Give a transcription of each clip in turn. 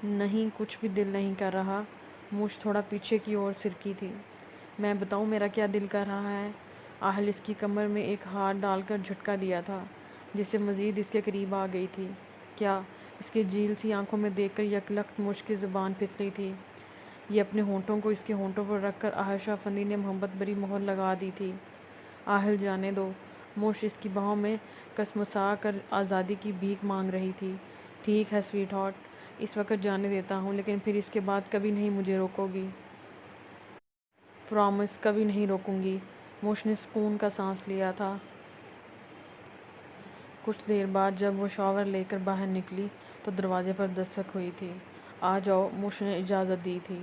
نہیں، کچھ بھی دل نہیں کر رہا۔ مجھ تھوڑا پیچھے کی اور سرکی تھی۔ میں بتاؤں میرا کیا دل کر رہا ہے؟ آہل اس کی کمر میں ایک ہاتھ ڈال کر جھٹکا دیا تھا، جس سے مزید اس کے قریب آ گئی تھی۔ کیا؟ اس کی جھیل سی آنکھوں میں دیکھ کر یکلخت مجھ کی زبان پھسلی تھی۔ یہ اپنے ہونٹوں کو اس کے ہونٹوں پر رکھ کر آہل شافندی نے محبت بھری مہر لگا دی تھی۔ آہل جانے دو۔ مجھ اس کی باہوں میں کسمسا کر آزادی کی بھیک مانگ رہی تھی۔ ٹھیک ہے سویٹ ہارٹ، اس وقت جانے دیتا ہوں، لیکن پھر اس کے بعد کبھی نہیں مجھے روکو گی۔ پرامس، کبھی نہیں روکوں گی۔ مجھ نے سکون کا سانس لیا تھا۔ کچھ دیر بعد جب وہ شاور لے کر باہر نکلی تو دروازے پر دستک ہوئی تھی۔ آ جاؤ، مجھ نے اجازت دی تھی۔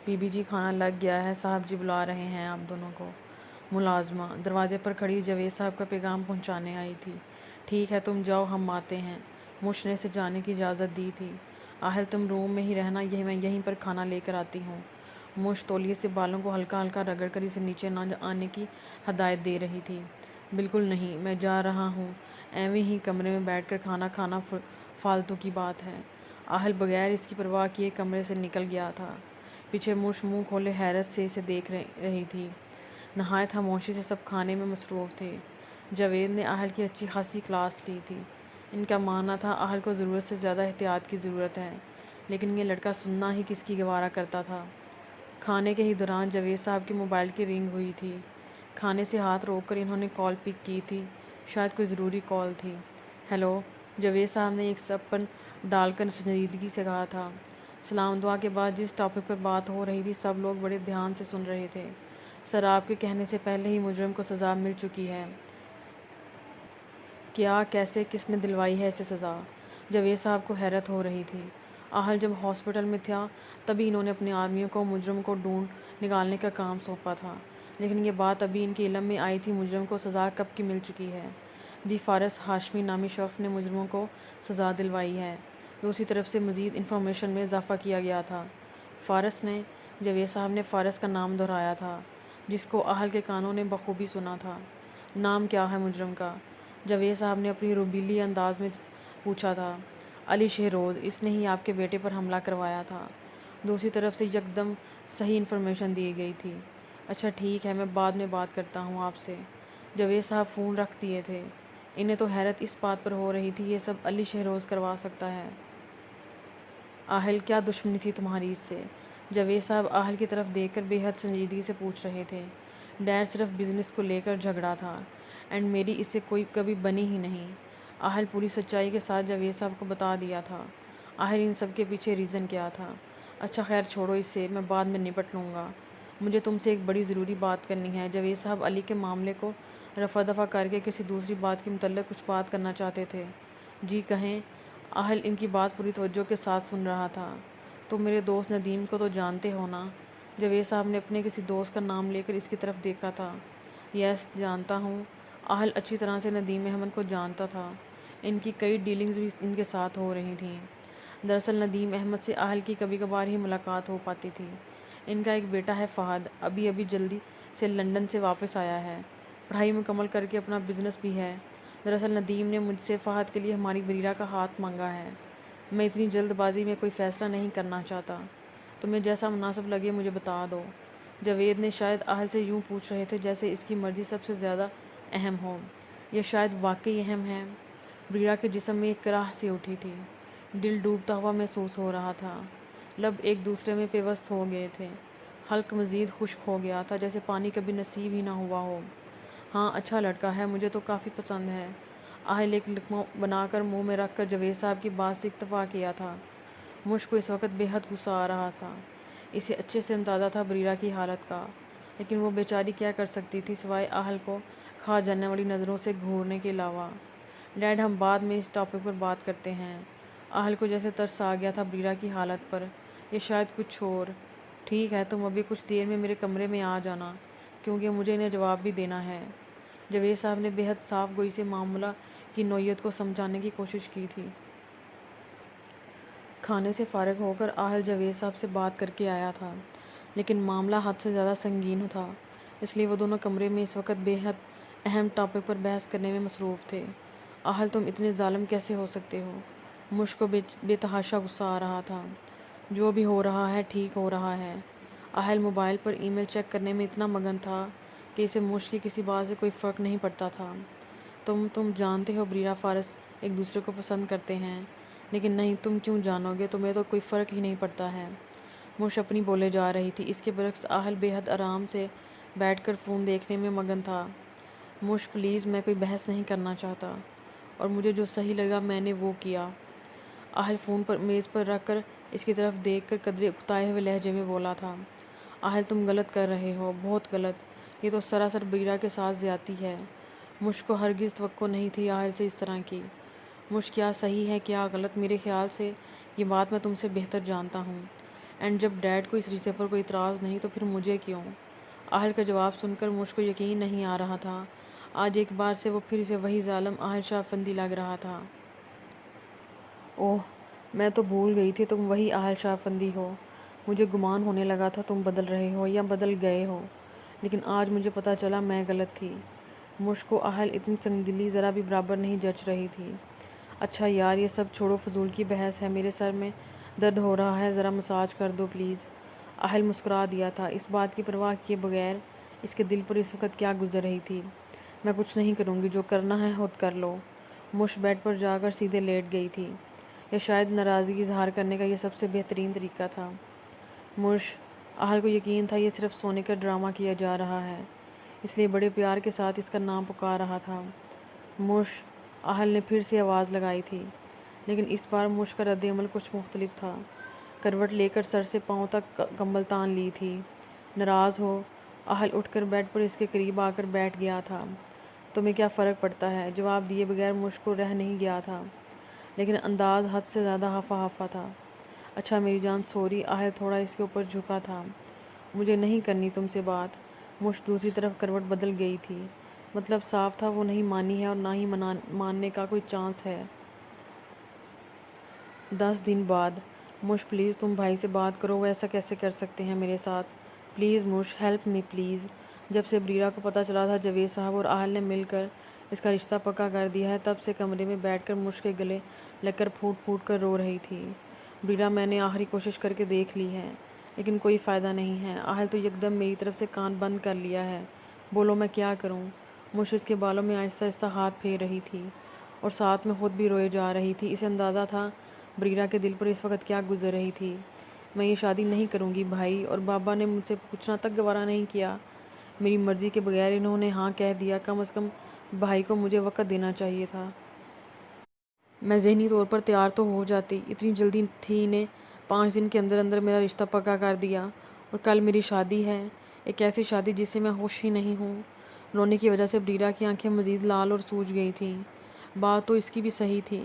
بی بی جی، کھانا لگ گیا ہے، صاحب جی بلا رہے ہیں آپ دونوں کو۔ ملازمہ دروازے پر کھڑی جاوید صاحب کا پیغام پہنچانے آئی تھی۔ ٹھیک ہے تم جاؤ، ہم آتے ہیں۔ مجھ نے اسے جانے کی اجازت دی تھی۔ آہل تم روم میں ہی رہنا، میں یہیں پر کھانا لے کر آتی ہوں۔ مجھ تولیے سے بالوں کو ہلکا ہلکا رگڑ کر اسے نیچے نہ آنے کی ہدایت دے رہی تھی۔ بالکل نہیں، میں جا رہا ہوں۔ ایویں ہی کمرے میں بیٹھ کر کھانا کھانا فالتو کی بات ہے۔ آہل بغیر اس کی پرواہ کیے کمرے سے نکل گیا تھا۔ پیچھے مجھ منہ کھولے حیرت سے اسے دیکھ رہی تھی۔ نہایت خاموشی سے سب کھانے میں مصروف تھے۔ جاوید نے آہل کی اچھی خاصی کلاس لی تھی۔ ان کا ماننا تھا آہل کو ضرورت سے زیادہ احتیاط کی ضرورت ہے، لیکن یہ لڑکا سننا ہی کس کی گوارا کرتا تھا۔ کھانے کے ہی دوران جاوید صاحب کے موبائل کی رنگ ہوئی تھی۔ کھانے سے ہاتھ روک کر انہوں نے کال پک کی تھی۔ شاید کوئی ضروری کال تھی۔ ہیلو، جاوید صاحب نے ایک سپن ڈال کر سنجیدگی سے کہا تھا۔ سلام دعا کے بعد جس ٹاپک پر بات ہو رہی تھی سب لوگ بڑے دھیان سے سن رہے تھے۔ سر، آپ کے کہنے سے پہلے ہی مجرم کو سزا مل چکی ہے۔ کیا؟ کیسے؟ کس نے دلوائی ہے اسے سزا؟ جاوید صاحب کو حیرت ہو رہی تھی۔ آہل جب ہاسپٹل میں تھا تبھی انہوں نے اپنے آدمیوں کو مجرم کو ڈھونڈ نکالنے کا کام سونپا تھا، لیکن یہ بات ابھی ان کے علم میں آئی تھی مجرم کو سزا کب کی مل چکی ہے۔ جی، فارس ہاشمی نامی شخص نے مجرموں کو سزا دلوائی ہے۔ دوسری طرف سے مزید انفارمیشن میں اضافہ کیا گیا تھا۔ فارس نے؟ جاوید صاحب نے فارس کا نام دہرایا تھا، جس کو آہل کے کانوں نے بخوبی سنا تھا۔ نام کیا ہے مجرم کا؟ جاوید صاحب نے اپنی روبیلی انداز میں پوچھا تھا۔ علی شہروز، اس نے ہی آپ کے بیٹے پر حملہ کروایا تھا۔ دوسری طرف سے یکدم صحیح انفارمیشن دی گئی تھی۔ اچھا ٹھیک ہے، میں بعد میں بات کرتا ہوں آپ سے۔ جاوید صاحب فون رکھ دیے تھے۔ انہیں تو حیرت اس بات پر ہو رہی تھی یہ سب علی شہروز کروا سکتا ہے۔ آہل، کیا دشمنی تھی تمہاری اس سے؟ جاوید صاحب آہل کی طرف دیکھ کر بے حد سنجیدگی سے پوچھ رہے تھے۔ ڈیڈ صرف بزنس کو لے کر جھگڑا تھا، اینڈ میری اس سے کوئی کبھی بنی ہی نہیں۔ آہل پوری سچائی کے ساتھ جاوید صاحب کو بتا دیا تھا۔ آہل، ان سب کے پیچھے ریزن کیا تھا؟ اچھا خیر چھوڑو اس سے، میں بعد میں نپٹ لوں گا۔ مجھے تم سے ایک بڑی ضروری بات کرنی ہے۔ جاوید صاحب علی کے معاملے کو رفع دفع کر کے کسی دوسری بات کے متعلق کچھ بات کرنا چاہتے تھے۔ جی کہیں۔ آہل ان کی بات پوری توجہ کے ساتھ سن رہا تھا۔ تم میرے دوست ندیم کو تو جانتے ہو نا؟ جاوید صاحب نے اپنے کسی دوست کا نام لے کر اس کی طرف دیکھا تھا۔ یس، جانتا ہوں۔ آہل اچھی طرح سے ندیم احمد کو جانتا تھا۔ ان کی کئی ڈیلنگز بھی ان کے ساتھ ہو رہی تھیں۔ دراصل ندیم احمد سے آہل کی کبھی کبھار ہی ملاقات ہو پاتی تھی۔ ان کا ایک بیٹا ہے فہد، ابھی جلدی سے لندن سے واپس آیا ہے۔ پڑھائی مکمل کر کے اپنا بزنس بھی ہے۔ دراصل ندیم نے مجھ سے فہد کے لیے ہماری بریرہ کا ہاتھ مانگا ہے۔ میں اتنی جلد بازی میں کوئی فیصلہ نہیں کرنا چاہتا۔ تمہیں جیسا مناسب لگے مجھے بتا دو۔ جاوید نے شاید آہل سے یوں پوچھ رہے تھے جیسے اس کی مرضی سب سے زیادہ اہم ہو۔ یہ شاید واقعی اہم ہے۔ بریرہ کے جسم میں ایک کراہ سی اٹھی تھی۔ دل ڈوبتا ہوا محسوس ہو رہا تھا۔ لب ایک دوسرے میں پیوست ہو گئے تھے۔ حلق مزید خشک ہو گیا تھا، جیسے پانی کبھی نصیب ہی نہ ہوا ہو۔ ہاں، اچھا لڑکا ہے، مجھے تو کافی پسند ہے۔ آہل ایک لقمہ بنا کر منہ میں رکھ کر جاوید صاحب کی بات سے اکتفا کیا تھا۔ مجھ کو اس وقت بے حد غصہ آ رہا تھا۔ اسے اچھے سے اندازہ تھا بریرہ کی حالت کا، لیکن وہ بیچاری کیا کر سکتی تھی سوائے آہل کو کھا جانے والی نظروں سے گھورنے کے علاوہ۔ ڈیڈ، ہم بعد میں اس ٹاپک پر بات کرتے ہیں۔ آہل کو جیسے ترس آ گیا تھا بریرہ کی حالت پر، یا شاید کچھ اور۔ ٹھیک ہے، تم ابھی کچھ دیر میں میرے کمرے میں آ جانا، کیونکہ مجھے انہیں جواب بھی دینا ہے۔ جاوید صاحب نے بے حد صاف گوئی سے معاملہ کی نوعیت کو سمجھانے کی کوشش کی تھی۔ کھانے سے فارغ ہو کر آہل جاوید صاحب سے بات کر کے آیا تھا، لیکن معاملہ حد سے زیادہ سنگین تھا، اس لیے وہ دونوں کمرے میں اس وقت بے حد اہم ٹاپک پر بحث کرنے میں مصروف تھے۔ آہل، تم اتنے ظالم کیسے ہو سکتے ہو؟ مجھ کو بے تحاشا غصہ آ رہا تھا۔ جو بھی ہو رہا ہے ٹھیک ہو رہا ہے۔ اہل موبائل پر ای میل چیک کرنے میں اتنا مگن تھا کہ اسے مجھ کی کسی بات سے کوئی فرق نہیں پڑتا تھا۔ تم جانتے ہو بریرا فارس ایک دوسرے کو پسند کرتے ہیں، لیکن نہیں، تم کیوں جانو گے، تمہیں تو کوئی فرق ہی نہیں پڑتا ہے۔ مش اپنی بولے جا رہی تھی، اس کے برعکس اہل بے حد آرام سے بیٹھ کر فون دیکھنے میں مگن تھا۔ مش پلیز، میں کوئی بحث نہیں کرنا چاہتا، اور مجھے جو صحیح لگا میں نے وہ کیا۔ اہل فون پر میز پر رکھ کر اس کی طرف دیکھ کر قدرے اکتائے ہوئے لہجے میں بولا تھا، اہل تم غلط کر رہے ہو، بہت غلط، یہ تو سراسر بریرا کے ساتھ زیادتی ہے۔ مجھ کو ہرگز توقع نہیں تھی اہل سے اس طرح کی۔ مجھ کیا صحیح ہے کیا غلط، میرے خیال سے یہ بات میں تم سے بہتر جانتا ہوں، اینڈ جب ڈیڈ کو اس رشتے پر کوئی اعتراض نہیں تو پھر مجھے کیوں؟ اہل کا جواب سن کر مجھ کو یقین نہیں آ رہا تھا۔ آج ایک بار سے وہ پھر سے وہی ظالم اہل شاہ افندی لگ رہا تھا۔ اوہ، میں تو بھول گئی تھی تم وہی اہل شاہ افندی ہو۔ مجھے گمان ہونے لگا تھا تم بدل رہے ہو یا بدل گئے ہو، لیکن آج مجھے پتہ چلا میں غلط تھی۔ مجھ کو اہل اتنی سنگ دلی ذرا بھی برابر نہیں جچ رہی تھی۔ اچھا یار، یہ سب چھوڑو، فضول کی بحث ہے، میرے سر میں درد ہو رہا ہے، ذرا مساج کر دو پلیز۔ اہل مسکرا دیا تھا، اس بات کی پرواہ کیے بغیر اس کے دل پر اس وقت کیا گزر رہی تھی۔ میں کچھ نہیں کروں گی، جو کرنا ہے خود کر لو۔ مش بیڈ پر جا کر سیدھے لیٹ گئی تھی، یا شاید ناراضگی اظہار کرنے کا یہ سب سے بہترین طریقہ تھا۔ مش اہل کو یقین تھا یہ صرف سونے کا ڈرامہ کیا جا رہا ہے، اس لیے بڑے پیار کے ساتھ اس کا نام پکار رہا تھا۔ مش اہل نے پھر سے آواز لگائی تھی، لیکن اس بار مش کا رد عمل کچھ مختلف تھا۔ کروٹ لے کر سر سے پاؤں تک کمبل تان لی تھی۔ ناراض ہو؟ اہل اٹھ کر بیڈ پر اس کے قریب آ کر بیٹھ گیا تھا۔ تمہیں کیا فرق پڑتا ہے؟ جواب دیے بغیر مش کو رہ نہیں گیا تھا، لیکن انداز حد سے زیادہ ہفا ہفا تھا۔ اچھا میری جان، سوری۔ اہل تھوڑا اس کے اوپر جھکا تھا۔ مجھے نہیں کرنی تم سے بات۔ مش دوسری طرف کروٹ بدل گئی تھی، مطلب صاف تھا وہ نہیں مانی ہے اور نہ ہی ماننے کا کوئی چانس ہے۔ 10 دن بعد۔ مش پلیز تم بھائی سے بات کرو، وہ ایسا کیسے کر سکتے ہیں میرے ساتھ؟ پلیز مش، ہیلپ می پلیز۔ جب سے بریرا کو پتہ چلا تھا جاوید صاحب اور اہل نے مل کر اس کا رشتہ پکا کر دیا ہے، تب سے کمرے میں بیٹھ کر مش کے گلے لگ کر پھوٹ پھوٹ کر رو رہی تھی۔ بریرا، میں نے آخری کوشش کر کے دیکھ لی ہے، لیکن کوئی فائدہ نہیں ہے۔ اہل تو یکدم میری طرف سے کان بند کر لیا ہے۔ بولو میں کیا کروں؟ مش اس کے بالوں میں آہستہ آہستہ ہاتھ پھیر رہی تھی اور ساتھ میں خود بھی روئے جا رہی تھی۔ اسے اندازہ تھا بریرا کے دل پر اس وقت کیا گزر رہی تھی۔ میں یہ شادی نہیں کروں گی بھائی، اور بابا نے مجھ سے پوچھنا تک گوارا نہیں کیا۔ میری مرضی کے بغیر انہوں نے ہاں کہہ دیا۔ کم از کم بھائی کو مجھے وقت دینا چاہیے تھا۔ میں ذہنی طور پر تیار تو ہو جاتی، اتنی جلدی تھی انہیں 5 دن کے اندر اندر میرا رشتہ پکا کر دیا، اور کل میری شادی ہے، ایک ایسی شادی جس سے میں خوش ہی نہیں ہوں۔ رونے کی وجہ سے بریرا کی آنکھیں مزید لال اور سوج گئی تھیں۔ بات تو اس کی بھی صحیح تھی،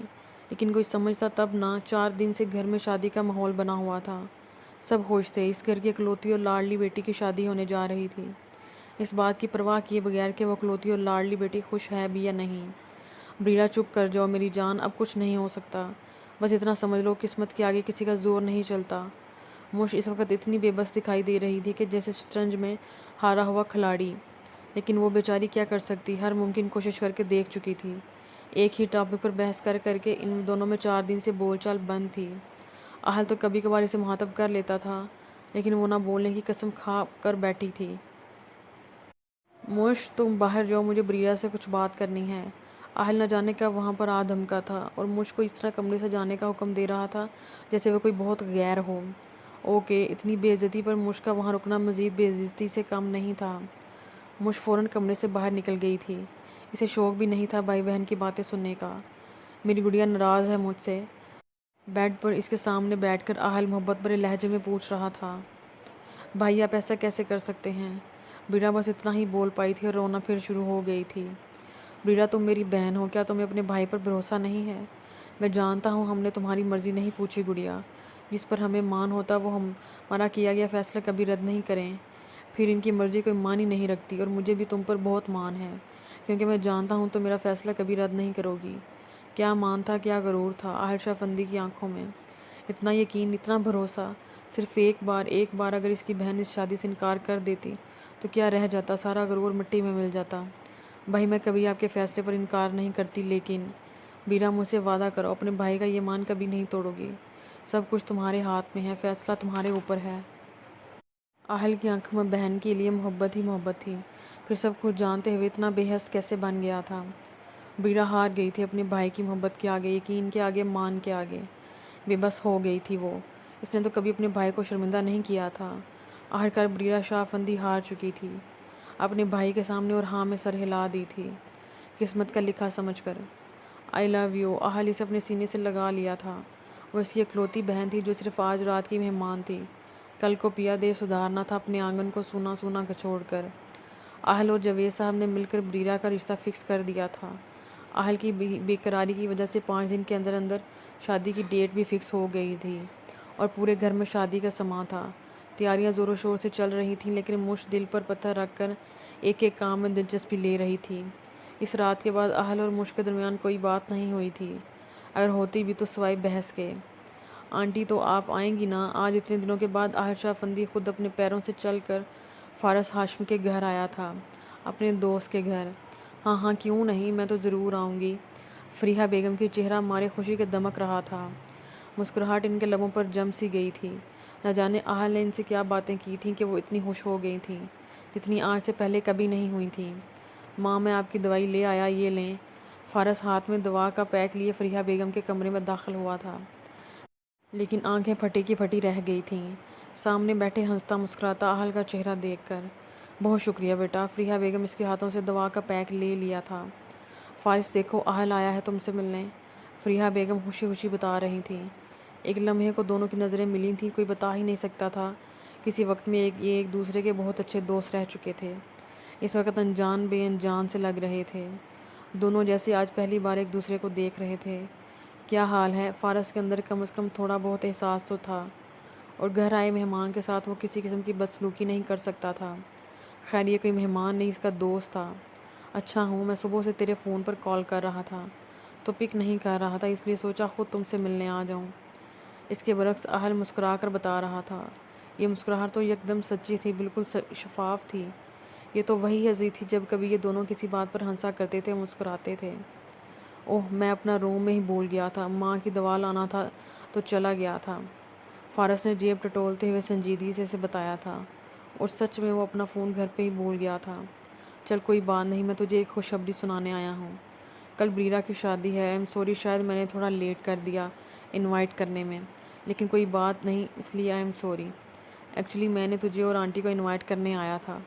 لیکن کوئی سمجھتا تب نہ۔ 4 دن سے گھر میں شادی کا ماحول بنا ہوا تھا، سب خوش تھے، اس گھر کی اکلوتی اور لاڈلی بیٹی کی شادی ہونے جا رہی تھی، اس بات کی پرواہ کیے بغیر کہ وہ اکلوتی اور لاڈلی بیٹی خوش ہے بھی یا نہیں۔ بریرا چپ کر جاؤ میری جان، اب کچھ نہیں ہو سکتا، بس اتنا سمجھ لو قسمت کے آگے کسی کا زور نہیں چلتا۔ مش اس وقت اتنی بے بس دکھائی دے رہی تھی کہ جیسے شطرنج میں ہارا ہوا کھلاڑی، لیکن وہ بیچاری کیا کر سکتی، ہر ممکن کوشش کر کے دیکھ چکی تھی۔ ایک ہی ٹاپک پر بحث کر کر کے ان دونوں میں 4 دن سے بول چال بند تھی۔ اہل تو کبھی کبھار اسے مخاطب کر لیتا تھا، لیکن وہ نہ بولنے کی قسم کھا کر بیٹھی تھی۔ مش تم باہر جاؤ، مجھے بریرا سے کچھ بات کرنی ہے۔ اہل نہ جانے کب وہاں پر آ دھمکا تھا اور مش کو اس طرح کمرے سے جانے کا حکم دے رہا تھا جیسے وہ کوئی بہت غیر ہو۔ اوکے، اتنی بے عزتی پر مش کا وہاں رکنا مزید بے عزتی سے کم نہیں تھا۔ مش فوراً کمرے سے باہر نکل گئی تھی، اسے شوق بھی نہیں تھا بھائی بہن کی باتیں سننے کا۔ میری گڑیا ناراض ہے مجھ سے؟ بیڈ پر اس کے سامنے بیٹھ کر اہل محبت بھرے لہجے میں پوچھ رہا تھا۔ بھائی آپ ایسا کیسے کر سکتے ہیں؟ بریرا بس اتنا ہی بول پائی تھی اور رونا پھر شروع ہو گئی تھی۔ بریرا تم میری بہن ہو، کیا تمہیں اپنے بھائی پر بھروسہ نہیں ہے؟ میں جانتا ہوں ہم نے تمہاری مرضی نہیں پوچھی گڑیا، جس پر ہمیں مان ہوتا وہ ہمارا کیا گیا فیصلہ کبھی رد نہیں کریں۔ پھر ان کی مرضی کوئی معنی نہیں رکھتی، اور مجھے بھی تم پر بہت مان ہے، کیونکہ میں جانتا ہوں تم میرا فیصلہ کبھی رد نہیں کرو گی۔ کیا مان تھا، کیا غرور تھا اہل شاہ افندی کی آنکھوں میں، اتنا یقین، اتنا بھروسہ۔ صرف ایک بار اگر اس کی بہن اس شادی سے انکار کر دیتی تو کیا رہ جاتا، سارا غرور مٹی میں مل جاتا۔ بھائی میں کبھی آپ کے فیصلے پر انکار نہیں کرتی، لیکن بریرا مجھ سے وعدہ کرو اپنے بھائی کا یہ مان کبھی نہیں توڑو گی۔ سب کچھ تمہارے ہاتھ میں ہے، فیصلہ تمہارے اوپر ہے۔ آہل کی آنکھوں میں بہن کے لیے محبت ہی محبت تھی، پھر سب کچھ جانتے ہوئے اتنا بے حس کیسے بن گیا تھا؟ بیرا ہار گئی تھی اپنے بھائی کی محبت کے آگے، یقین کے آگے، مان کے آگے، بے بس ہو گئی تھی وہ۔ اس نے تو کبھی اپنے بھائی کو شرمندہ نہیں کیا تھا۔ آخرکار بریرا شاہ افندی ہار چکی تھی، اپنے بھائی کے سامنے، اور ہاں میں سر ہلا دی تھی قسمت کا لکھا سمجھ کر۔ آئی لو یو، آہل اسے اپنے سینے سے لگا لیا تھا۔ وہ اس کی اکلوتی بہن تھی جو صرف آج رات کی مہمان تھی، کل کو پیا دے سدھارنا تھا اپنے آنگن کو سونا سونا چھوڑ کر۔ آہل اور جاوید صاحب نے مل کر بریرا کا رشتہ فکس کر دیا تھا۔ آہل کی بے قراری کی وجہ سے 5 دن کے اندر اندر شادی کی ڈیٹ بھی فکس ہو گئی تھی، اور پورے گھر میں شادی کا سماں تھا۔ تیاریاں زور و شور سے چل رہی تھیں، لیکن مش دل پر پتھر رکھ کر ایک ایک کام میں دلچسپی لے رہی تھی۔ اس رات کے بعد آہل اور مش کے درمیان کوئی بات نہیں ہوئی تھی، اگر ہوتی بھی تو سوائے بحث کے۔ آنٹی تو آپ آئیں گی نا؟ آج اتنے دنوں کے بعد آہل شاہ افندی خود اپنے پیروں سے چل کر فارس ہاشمی کے گھر آیا تھا، اپنے دوست کے گھر۔ ہاں ہاں کیوں نہیں، میں تو ضرور آؤں گی۔ فریحہ بیگم کی چہرہ مارے خوشی کے دمک رہا تھا، مسکراہٹ ان کے لبوں پر جم سی گئی تھی۔ نہ جانے آہل نے ان سے کیا باتیں کی تھیں کہ وہ اتنی خوش ہو گئی تھیں، جتنی آج سے پہلے کبھی نہیں ہوئی تھیں۔ ماں میں آپ کی دوائی لے آیا، یہ لیں۔ فارس ہاتھ میں دوا کا پیک لیے فریحہ بیگم کے کمرے میں داخل ہوا تھا، لیکن آنکھیں پھٹی کی پھٹی رہ گئی تھیں سامنے بیٹھے ہنستا مسکراتا آہل کا چہرہ دیکھ کر۔ بہت شکریہ بیٹا۔ فریحہ بیگم اس کے ہاتھوں سے دوا کا پیک لے لیا تھا۔ فارس دیکھو، آہل آیا ہے تم سے ملنے، فریحہ بیگم خوشی خوشی بتا رہی تھیں۔ ایک لمحے کو دونوں کی نظریں ملی تھیں، کوئی بتا ہی نہیں سکتا تھا کسی وقت میں یہ ایک دوسرے کے بہت اچھے دوست رہ چکے تھے، اس وقت انجان بے انجان سے لگ رہے تھے، دونوں جیسے آج پہلی بار ایک دوسرے کو دیکھ رہے تھے۔ کیا حال ہے؟ فارس کے اندر کم از کم تھوڑا بہت احساس تو تھا، اور گھر آئے مہمان کے ساتھ وہ کسی قسم کی بدسلوکی نہیں کر سکتا تھا۔ خیر یہ کوئی مہمان نہیں، اس کا دوست تھا۔ اچھا ہوں، میں صبح سے تیرے فون پر کال کر رہا تھا تو پک نہیں کر رہا تھا، اس لیے سوچا خود تم سے ملنے آ جاؤں۔ اس کے برعکس آہل مسکرا کر بتا رہا تھا۔ یہ مسکراہٹ تو یکدم سچی تھی، بالکل شفاف تھی۔ یہ تو وہی ہنسی تھی جب کبھی یہ دونوں کسی بات پر ہنسا کرتے تھے، مسکراتے تھے۔ اوہ، میں اپنا روم میں ہی بھول گیا تھا، ماں کی دوا لانا تھا تو چلا گیا تھا، فارس نے جیب ٹٹولتے ہوئے سنجیدگی سے اسے بتایا تھا، اور سچ میں وہ اپنا فون گھر پہ ہی بھول گیا تھا۔ چل کوئی بات نہیں، میں تجھے ایک خوشخبری سنانے آیا ہوں۔ کل بریرا کی شادی ہے۔ سوری، شاید میں نے تھوڑا لیٹ کر دیا انوائٹ کرنے میں، لیکن کوئی بات نہیں، اس لیے سوری۔ ایکچولی میں نے تجھے اور آنٹی کو انوائٹ کرنے آیا تھا،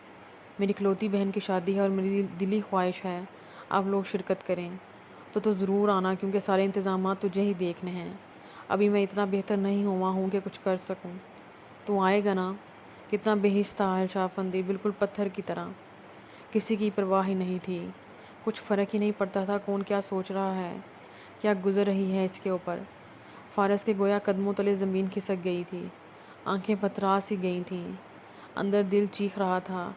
میری اکلوتی بہن کی شادی ہے اور میری دلی خواہش ہے آپ لوگ شرکت کریں، تو ضرور آنا کیونکہ سارے انتظامات تجھے ہی دیکھنے ہیں۔ ابھی میں اتنا بہتر نہیں ہوا ہوں کہ کچھ کر سکوں۔ تو آئے گا نا؟ کتنا بے حس تھا آہل شاہ افندی، بالکل پتھر کی طرح، کسی کی پرواہ ہی نہیں تھی، کچھ فرق ہی نہیں پڑتا تھا کون کیا سوچ رہا ہے، کیا گزر رہی ہے اس کے اوپر۔ فارس کے گویا قدموں تلے زمین کھسک گئی تھی، آنکھیں پتھرا سی گئی تھیں، اندر دل چیخ رہا تھا،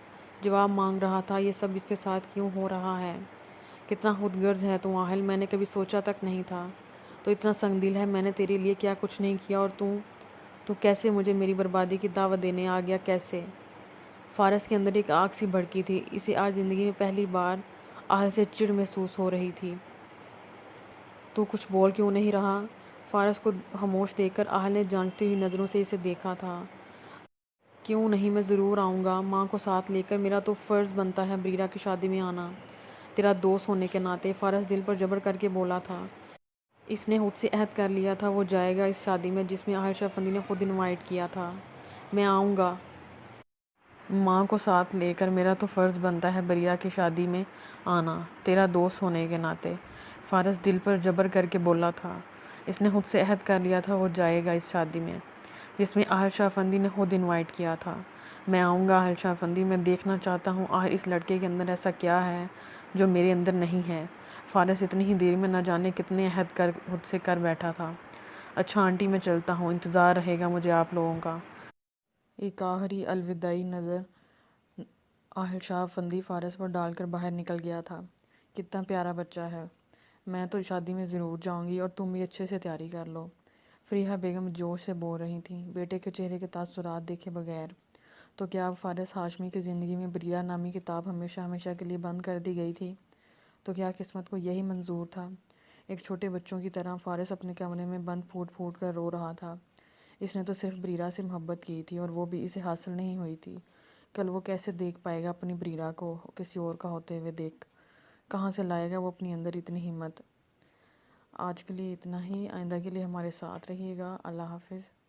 جواب مانگ رہا تھا یہ سب اس کے ساتھ کیوں ہو رہا ہے؟ کتنا خود غرض ہے تو آہل، میں نے کبھی سوچا تک نہیں تھا تو اتنا سنگ دل ہے۔ میں نے تیرے لیے کیا کچھ نہیں کیا، اور تو کیسے مجھے میری بربادی کی دعوت دینے آ گیا، کیسے؟ فارس کے اندر ایک آگ سی بھڑکی تھی، اسے آج زندگی میں پہلی بار آہل سے چڑ محسوس ہو رہی تھی۔ تو کچھ بول کیوں نہیں رہا؟ فارس کو خاموش دیکھ کر آہل نے جانچتی ہوئی نظروں سے اسے دیکھا تھا۔ کیوں نہیں، میں ضرور آؤں گا، ماں کو ساتھ لے کر، میرا تو فرض بنتا ہے بریرا کی شادی میں آنا، تیرا دوست ہونے کے ناطے، فارس دل پر جبر کر کے بولا تھا۔ اس نے خود سے عہد کر لیا تھا وہ جائے گا اس شادی میں جس میں آہل شاہ افندی نے خود انوائٹ کیا تھا۔ میں آؤں گا ماں کو ساتھ لے کر، میرا تو فرض بنتا ہے بریرا کی شادی میں آنا، تیرا دوست ہونے کے ناطے، فارس دل پر جبر کر کے بولا تھا۔ اس نے خود سے عہد کر لیا تھا وہ جائے گا اس شادی میں جس میں آہل شاہ افندی نے خود انوائٹ کیا تھا۔ میں آؤں گا آہل شاہ افندی، میں دیکھنا چاہتا ہوں آخر اس لڑکے کے اندر ایسا کیا ہے جو میرے اندر نہیں ہے۔ فارس اتنی ہی دیر میں نہ جانے کتنے عہد خود سے کر بیٹھا تھا۔ اچھا آنٹی، میں چلتا ہوں، انتظار رہے گا مجھے آپ لوگوں کا۔ ایک آخری الوداعی نظر آہل شاہ افندی فارس پر ڈال کر باہر نکل گیا تھا۔ کتنا پیارا بچہ ہے، میں تو شادی میں ضرور جاؤں گی، اور تم بھی اچھے سے تیاری کر لو، فریحہ بیگم جوش سے بول رہی تھیں، بیٹے کے چہرے کے تاثرات دیکھے بغیر۔ تو کیا اب فارس ہاشمی کی زندگی میں بریرا نامی کتاب ہمیشہ ہمیشہ کے لیے بند کر دی گئی تھی؟ تو کیا قسمت کو یہی منظور تھا؟ ایک چھوٹے بچوں کی طرح فارس اپنے کمرے میں بند پھوٹ پھوٹ کر رو رہا تھا۔ اس نے تو صرف بریرا سے محبت کی تھی اور وہ بھی اسے حاصل نہیں ہوئی تھی۔ کل وہ کیسے دیکھ پائے گا اپنی بریرا کو کسی اور کا ہوتے ہوئے؟ دیکھ کہاں سے لائے گا وہ اپنی اندر اتنی ہمت؟ آج کے لیے اتنا ہی، آئندہ کے لیے ہمارے ساتھ رہیے گا۔ اللہ حافظ۔